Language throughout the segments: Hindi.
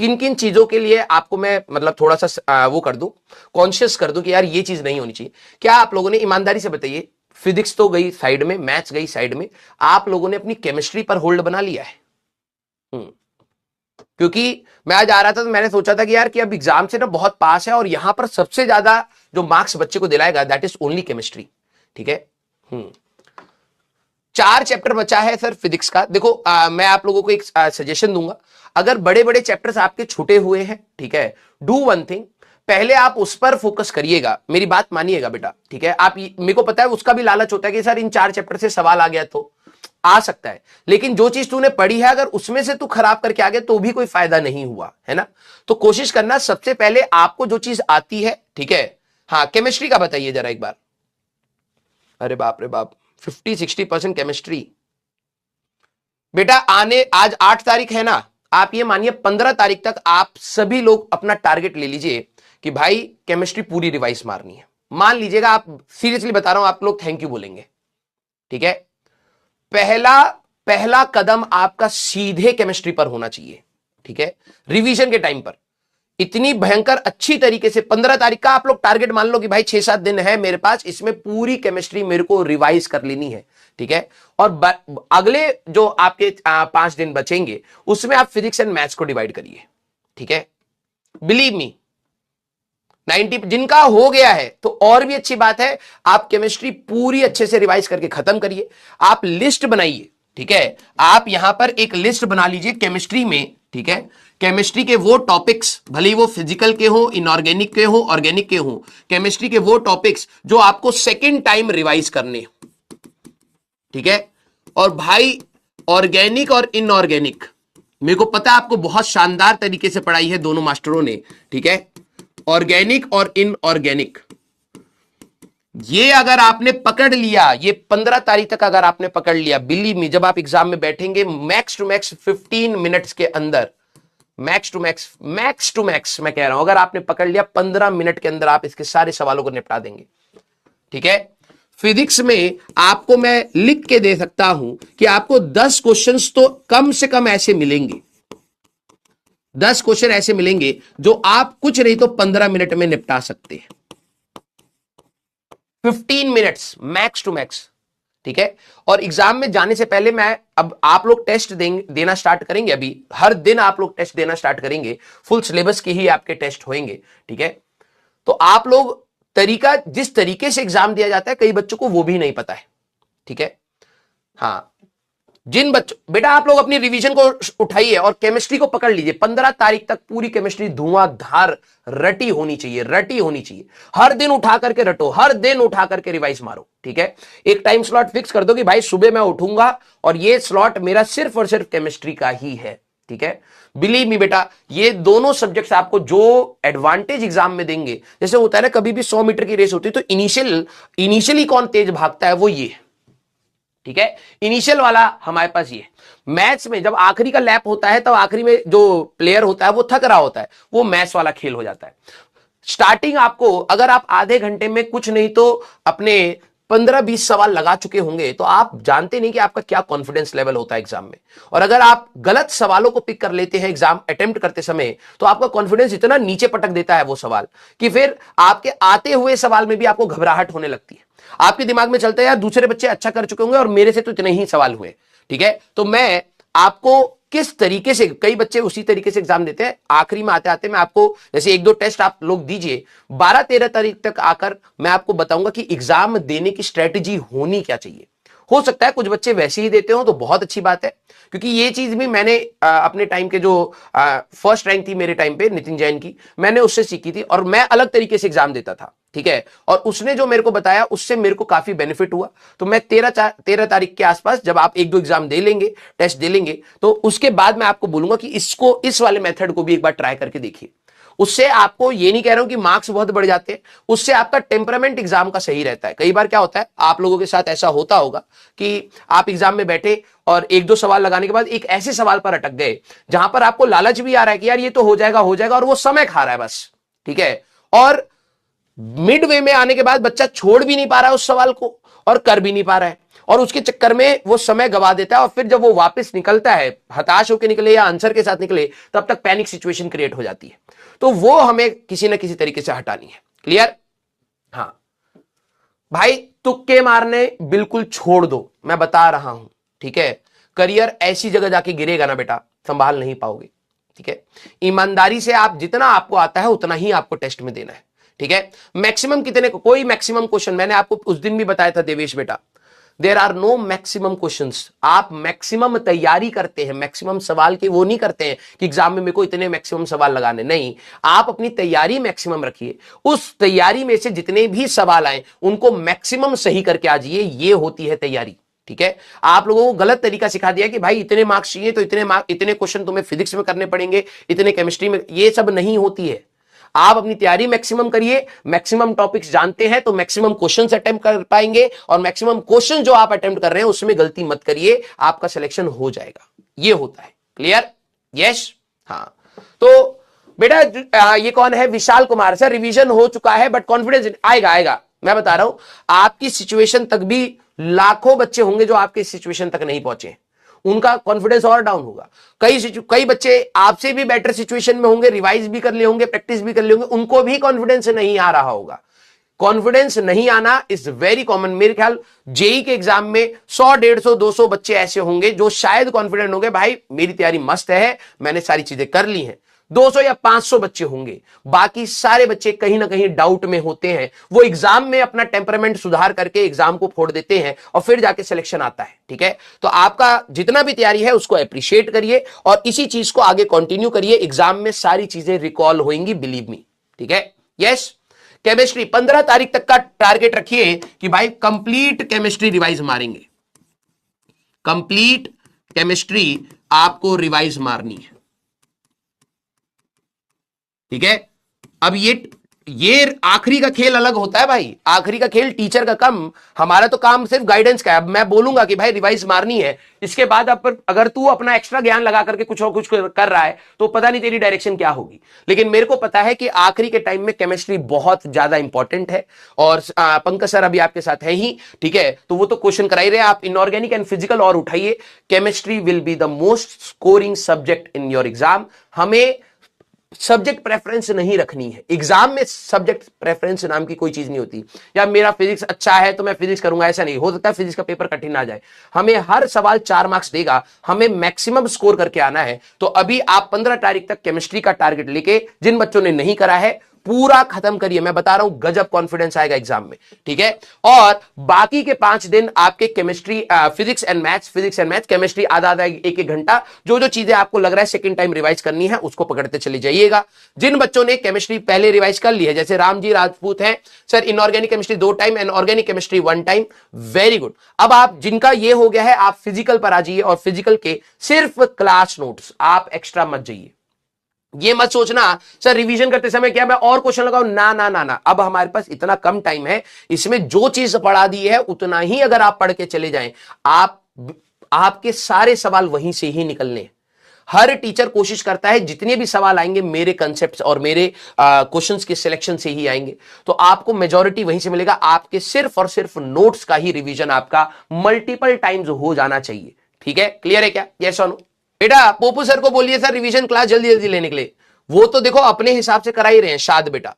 किन किन चीजों के लिए आपको मैं मतलब थोड़ा सा वो कर दूं, कॉन्शियस कर दूं कि यार ये चीज नहीं होनी चाहिए। क्या आप लोगों ने ईमानदारी से बताइए, फिजिक्स तो गई साइड में, मैथ्स गई साइड में, आप लोगों ने अपनी केमिस्ट्री पर होल्ड बना लिया है? क्योंकि मैं आज आ रहा था तो मैंने सोचा था कि यार कि अब एग्जाम से ना बहुत पास है और यहां पर सबसे ज्यादा जो मार्क्स बच्चे को दिलाएगा दैट इज ओनली केमिस्ट्री। ठीक है, 4 चैप्टर बचा है सर फिजिक्स का। देखो मैं आप लोगों को एक सजेशन दूंगा, अगर बड़े बड़े चैप्टर्स आपके छूटे हुए हैं, ठीक है, डू वन थिंग, पहले आप उस पर फोकस करिएगा, मेरी बात मानिएगा बेटा। ठीक है, आप मेरे को पता है उसका भी लालच होता है कि सर इन 4 चैप्टर से सवाल आ गया तो आ सकता है, लेकिन जो चीज तूने पढ़ी है अगर उसमें से तू खराब करके आ गया तो भी कोई फायदा नहीं हुआ है ना। तो कोशिश करना सबसे पहले आपको जो चीज आती है, ठीक है। हाँ, केमिस्ट्री का बताइए जरा एक बार। अरे बाप रे बाप, 50-60% केमिस्ट्री बेटा। आने आज 8 तारीख है ना, आप ये मानिए 15 तारीख तक आप सभी लोग अपना टारगेट ले लीजिए कि भाई केमिस्ट्री पूरी रिवाइज मारनी है। मान लीजिएगा, आप सीरियसली बता रहा हूं, आप लोग थैंक यू बोलेंगे। ठीक है, पहला कदम आपका सीधे केमिस्ट्री पर होना चाहिए। ठीक है, रिवीजन के टाइम पर इतनी भयंकर अच्छी तरीके से 15 तारीख का आप लोग टारगेट मान लो कि भाई 6-7 दिन है मेरे पास, इसमें पूरी केमिस्ट्री मेरे को रिवाइज कर लेनी है। ठीक है, और अगले जो आपके 5 दिन बचेंगे उसमें आप फिजिक्स एंड मैथ्स को डिवाइड करिए। ठीक है, बिलीव मी 90 जिनका हो गया है तो और भी अच्छी बात है, आप केमिस्ट्री पूरी अच्छे से रिवाइज करके खत्म करिए। आप लिस्ट बनाइए। ठीक है, आप यहां पर एक लिस्ट बना लीजिए केमिस्ट्री में। ठीक है, केमिस्ट्री के वो टॉपिक्स, भले वो फिजिकल के हो, इनऑर्गेनिक के हो, ऑर्गेनिक के हो, केमिस्ट्री के वो टॉपिक्स जो आपको सेकेंड टाइम रिवाइज करने। ठीक है, और भाई ऑर्गेनिक और इनऑर्गेनिक मेरे को पता है आपको बहुत शानदार तरीके से पढ़ाई है दोनों मास्टरों ने। ठीक है, ऑर्गेनिक और इनऑर्गेनिक, ये अगर आपने पकड़ लिया, ये 15 तारीख तक अगर आपने पकड़ लिया, बिलीव मी जब आप एग्जाम में बैठेंगे मैक्स टू मैक्स 15 मिनट्स के अंदर, मैक्स टू मैक्स मैं कह रहा हूं, अगर आपने पकड़ लिया 15 मिनट के अंदर आप इसके सारे सवालों को निपटा देंगे। ठीक है, फिजिक्स में आपको मैं लिख के दे सकता हूं कि आपको 10 क्वेश्चंस तो कम से कम ऐसे मिलेंगे, 10 क्वेश्चन ऐसे मिलेंगे जो आप कुछ नहीं तो 15 मिनट में निपटा सकते हैं। 15 मिनट्स मैक्स टू मैक्स। ठीक है, और एग्जाम में जाने से पहले मैं, अब आप लोग टेस्ट देना स्टार्ट करेंगे, अभी हर दिन आप लोग टेस्ट देना स्टार्ट करेंगे, फुल सिलेबस के ही आपके टेस्ट होंगे। ठीक है, तो आप लोग तरीका, जिस तरीके से एग्जाम दिया जाता है कई बच्चों को वो भी नहीं पता है। ठीक है, हाँ, जिन बच्चों, बेटा आप लोग अपनी रिवीजन को उठाइए और केमिस्ट्री को पकड़ लीजिए। 15 तारीख तक पूरी केमिस्ट्री धुआंधार रटी होनी चाहिए, रटी होनी चाहिए। हर दिन उठा करके रटो, हर दिन उठा करके रिवाइज मारो। ठीक है, एक टाइम स्लॉट फिक्स कर दो कि भाई सुबह मैं उठूंगा और ये स्लॉट मेरा सिर्फ और सिर्फ केमिस्ट्री का ही है। ठीक है, बिलीव मी बेटा, ये दोनों सब्जेक्ट्स आपको जो एडवांटेज एग्जाम में देंगे, जैसे होता है ना कभी भी 100 मीटर की रेस होती है तो इनिशियली कौन तेज भागता है, वो ये। ठीक है, इनिशियल वाला हमारे पास ये। मैथ्स में जब आखिरी का लैप होता है तब आखिरी में जो प्लेयर होता है वो थक रहा होता है, वो मैथ्स वाला खेल हो जाता है। स्टार्टिंग आपको, अगर आप आधे घंटे में कुछ नहीं तो अपने 15-20 सवाल लगा चुके होंगे तो आप जानते नहीं कि आपका क्या कॉन्फिडेंस लेवल होता है एग्जाम में। और अगर आप गलत सवालों को पिक कर लेते हैं एग्जाम अटेम्प्ट करते समय तो आपका कॉन्फिडेंस इतना नीचे पटक देता है वो सवाल कि फिर आपके आते हुए सवाल में भी आपको घबराहट होने लगती है। आपके दिमाग में चलता है यार दूसरे बच्चे अच्छा कर चुके होंगे और मेरे से तो इतने ही सवाल हुए। ठीक है, तो मैं आपको किस तरीके से, कई बच्चे उसी तरीके से एग्जाम देते हैं, आखिरी में आते आते मैं आपको, जैसे 1-2 टेस्ट आप लोग दीजिए, 12-13 तारीख तक आकर मैं आपको बताऊंगा कि एग्जाम देने की स्ट्रेटेजी होनी क्या चाहिए। हो सकता है कुछ बच्चे वैसे ही देते हो तो बहुत अच्छी बात है, क्योंकि ये चीज भी मैंने अपने टाइम के जो फर्स्ट रैंक थी मेरे टाइम पे नितिन जैन की, मैंने उससे सीखी थी और मैं अलग तरीके से एग्जाम देता था। ठीक है, और उसने जो मेरे को बताया उससे मेरे को काफी बेनिफिट हुआ। तो मैं 13 तारीख के आसपास जब आप 1-2 एग्जाम दे लेंगे, टेस्ट दे लेंगे, तो उसके बाद मैं आपको बोलूंगा कि इसको, इस वाले मेथड को भी एक बार ट्राई करके देखिए। उससे आपको, ये नहीं कह रहा हूं कि मार्क्स बहुत बढ़ जाते हैं, उससे आपका टेम्परामेंट एग्जाम का सही रहता है। कई बार क्या होता है, आप लोगों के साथ ऐसा होता होगा कि आप एग्जाम में बैठे और 1-2 सवाल लगाने के बाद एक ऐसे सवाल पर अटक गए जहां पर आपको लालच भी आ रहा है कि यार ये तो हो जाएगा और वो समय खा रहा है बस। ठीक है, और मिड वे में आने के बाद बच्चा छोड़ भी नहीं पा रहा है उस सवाल को और कर भी नहीं पा रहा है, और उसके चक्कर में वो समय गवा देता है और फिर जब वो वापस निकलता है, हताश होकर निकले या आंसर के साथ निकले, तब तक पैनिक सिचुएशन क्रिएट हो जाती है। तो वो हमें किसी ना किसी तरीके से हटानी है। क्लियर? हाँ भाई, तुक्के मारने बिल्कुल छोड़ दो, मैं बता रहा हूं, ठीक है। करियर ऐसी जगह जाके गिरेगा ना बेटा, संभाल नहीं पाओगे, ठीक है। ईमानदारी से आप जितना आपको आता है उतना ही आपको टेस्ट में देना है, ठीक है। मैक्सिमम कितने, कोई मैक्सिमम क्वेश्चन, मैंने आपको उस दिन भी बताया था देवेश बेटा, there are no maximum questions. आप मैक्सिमम तैयारी करते हैं, मैक्सिमम सवाल के वो नहीं करते हैं कि एग्जाम में मेरे को इतने मैक्सिमम सवाल लगाने, नहीं, आप अपनी तैयारी मैक्सिमम रखिए। उस तैयारी में से जितने भी सवाल आए उनको मैक्सिमम सही करके आ जाइए, ये होती है तैयारी, ठीक है। आप लोगों को गलत तरीका सिखा दिया कि भाई इतने मार्क्स चाहिए तो इतने क्वेश्चन तुम्हें फिजिक्स में करने पड़ेंगे, इतने केमिस्ट्री में, ये सब नहीं होती है। आप अपनी तैयारी मैक्सिमम करिए, मैक्सिमम टॉपिक्स जानते हैं तो मैक्सिमम क्वेश्चंस अटेम्प्ट कर पाएंगे, और मैक्सिमम क्वेश्चन जो आप अटेम्प्ट कर रहे हैं उसमें गलती मत करिए, आपका सिलेक्शन हो जाएगा। ये होता है। क्लियर? यस। हाँ, तो बेटा ये कौन है? विशाल कुमार। सर रिवीजन हो चुका है बट कॉन्फिडेंस आएगा। मैं बता रहा हूं, आपकी सिचुएशन तक भी लाखों बच्चे होंगे जो आपके सिचुएशन तक नहीं पहुंचे, उनका कॉन्फिडेंस और डाउन होगा। कई बच्चे आपसे भी बेटर सिचुएशन में होंगे, रिवाइज भी कर लिए होंगे, प्रैक्टिस भी कर लिए होंगे, उनको भी कॉन्फिडेंस नहीं आ रहा होगा। कॉन्फिडेंस नहीं आना इज वेरी कॉमन। मेरे ख्याल जेई के एग्जाम में 100, 150, 200 बच्चे ऐसे होंगे जो शायद कॉन्फिडेंट होंगे, भाई मेरी तैयारी मस्त है, मैंने सारी चीजें कर ली हैं। 200 या 500 बच्चे होंगे, बाकी सारे बच्चे कहीं ना कहीं डाउट में होते हैं। वो एग्जाम में अपना टेम्परामेंट सुधार करके एग्जाम को फोड़ देते हैं और फिर जाके सिलेक्शन आता है, ठीक है। तो आपका जितना भी तैयारी है उसको अप्रिशिएट करिए और इसी चीज को आगे कंटिन्यू करिए। एग्जाम में सारी चीजें रिकॉल होंगी, बिलीव मी, ठीक है। यस। केमिस्ट्री 15 तारीख तक का टारगेट रखिए कि भाई कंप्लीट केमिस्ट्री रिवाइज मारेंगे। कंप्लीट केमिस्ट्री आपको रिवाइज मारनी है, ठीक है। अब ये आखिरी का खेल अलग होता है भाई, आखिरी का खेल टीचर का कम, हमारा तो काम सिर्फ गाइडेंस का है। अब मैं बोलूंगा कि भाई रिवाइज मारनी है, इसके बाद अगर तू अपना एक्स्ट्रा ज्ञान लगा करके कुछ और कुछ कर रहा है तो पता नहीं तेरी डायरेक्शन क्या होगी। लेकिन मेरे को पता है कि आखिरी के टाइम में केमिस्ट्री बहुत ज्यादा इंपॉर्टेंट है। और पंकज सर अभी आपके साथ है ही, ठीक है, तो वो तो क्वेश्चन करा ही रहे। आप इनऑर्गेनिक एंड फिजिकल और उठाइए। Chemistry will be the most scoring subject in your exam. हमें सब्जेक्ट प्रेफरेंस नहीं रखनी है एग्जाम में। सब्जेक्ट प्रेफरेंस नाम की कोई चीज नहीं होती, या मेरा फिजिक्स अच्छा है तो मैं फिजिक्स करूंगा, ऐसा नहीं हो सकता। फिजिक्स का पेपर कठिन ना जाए, हमें हर सवाल 4 मार्क्स देगा, हमें मैक्सिमम स्कोर करके आना है। तो अभी आप 15 तारीख तक केमिस्ट्री का टारगेट लेके, जिन बच्चों ने नहीं करा है पूरा खत्म करिए। मैं बता रहा हूं गजब कॉन्फिडेंस आएगा एग्जाम में, ठीक है। और बाकी के 5 दिन आपके chemistry, physics and maths, chemistry आधा आधा एक घंटा, जो जो चीजें आपको लग रहा है सेकंड टाइम रिवाइज करनी है उसको पकड़ते चले जाइएगा। जिन बच्चों ने केमिस्ट्री पहले रिवाइज कर ली है, जैसे रामजी राजपूत हैं, sir inorganic chemistry 2 time and organic chemistry 1 time, very good. अब आप जिनका ये हो गया है, आप फिजिकल पर आ जाइए और फिजिकल के सिर्फ क्लास नोट्स, आप एक्स्ट्रा मत जाइए। ये मत सोचना सर रिवीजन करते समय क्या मैं और क्वेश्चन लगाऊं, ना ना ना ना। अब हमारे पास इतना कम टाइम है, इसमें जो चीज पढ़ा दी है उतना ही अगर आप पढ़ के चले जाएं, आपके सारे सवाल वहीं से ही निकलने। हर टीचर कोशिश करता है जितने भी सवाल आएंगे मेरे कंसेप्ट्स और मेरे क्वेश्चंस के सिलेक्शन से ही आएंगे, तो आपको मेजॉरिटी वहीं से मिलेगा। आपके सिर्फ और सिर्फ नोट्स का ही रिवीजन आपका मल्टीपल टाइम्स हो जाना चाहिए, ठीक है। क्लियर है क्या? यस और नो? बेटा पोपू सर को बोलिए सर रिवीजन क्लास जल्दी जल्दी लेने के लिए। वो तो देखो अपने हिसाब से करा ही रहे हैं। शाद बेटा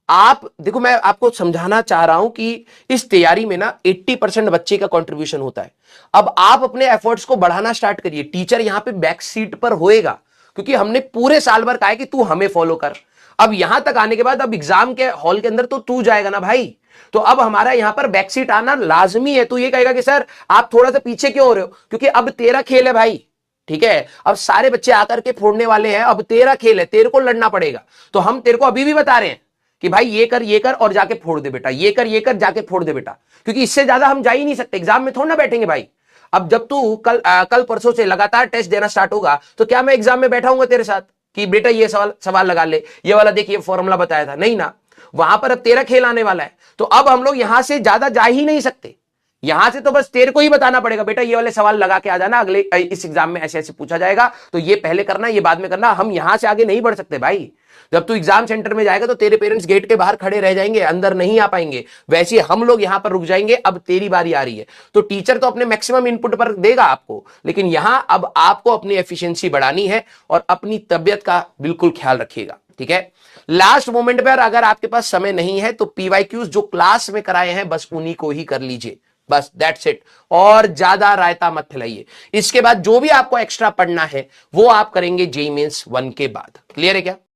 आप देखो, मैं आपको समझाना चाह रहा हूं कि इस तैयारी में ना 80% बच्चे का कंट्रीब्यूशन होता है। अब आप अपने एफर्ट्स को बढ़ाना स्टार्ट करिए। टीचर यहां पे बैक सीट पर होएगा, क्योंकि हमने पूरे साल भर कहा है कि तू हमें फॉलो कर। अब यहां तक आने के बाद अब एग्जाम के हॉल के अंदर तो तू जाएगा ना भाई, तो अब हमारा यहां पर बैक सीट आना लाजमी है। तू ये कहेगा कि सर आप थोड़ा सा पीछे क्यों हो रहे हो, क्योंकि अब तेरा खेल है भाई, ठीक है। अब सारे बच्चे आकर के फोड़ने वाले हैं, अब तेरा खेल है, तेरे को लड़ना पड़ेगा। तो हम तेरे को अभी भी बता रहे हैं कि भाई ये कर और जाके फोड़ दे बेटा, ये कर जाके फोड़ दे बेटा, क्योंकि इससे ज्यादा हम जा ही नहीं सकते। एग्जाम में थोड़ा ना बैठेंगे भाई। अब जब तू कल परसों से लगातार टेस्ट देना स्टार्ट होगा तो क्या मैं एग्जाम में बैठा हूंगा तेरे साथ कि बेटा ये सवाल लगा ले, ये वाला देख, ये फॉर्मूला बताया था, नहीं ना। वहां पर अब तेरा खेल आने वाला है। तो अब हम लोग यहां से ज्यादा जा ही नहीं सकते। यहां से तो बस तेरे को ही बताना पड़ेगा बेटा ये वाले सवाल लगा के आ जाना, अगले इस एग्जाम में ऐसे ऐसे पूछा जाएगा, तो ये पहले करना, ये बाद में करना। हम यहां से आगे नहीं बढ़ सकते भाई। जब तू एग्जाम सेंटर में जाएगा तो तेरे पेरेंट्स गेट के बाहर खड़े रह जाएंगे, अंदर नहीं आ पाएंगे, वैसे हम लोग यहां पर रुक जाएंगे, अब तेरी बारी आ रही है। तो टीचर तो अपने मैक्सिमम इनपुट पर देगा आपको, लेकिन यहां अब आपको अपनी एफिशिएंसी बढ़ानी है और अपनी तबियत का बिल्कुल ख्याल रखिएगा, ठीक है। लास्ट मोमेंट पर अगर आपके पास समय नहीं है तो पीवाईक्यूज जो क्लास में कराए हैं बस उन्हीं को ही कर लीजिए, बस दैट्स इट। और ज्यादा रायता मत फैलाइए। इसके बाद जो भी आपको एक्स्ट्रा पढ़ना है वो आप करेंगे जेईई मेंस 1 के बाद। क्लियर है क्या?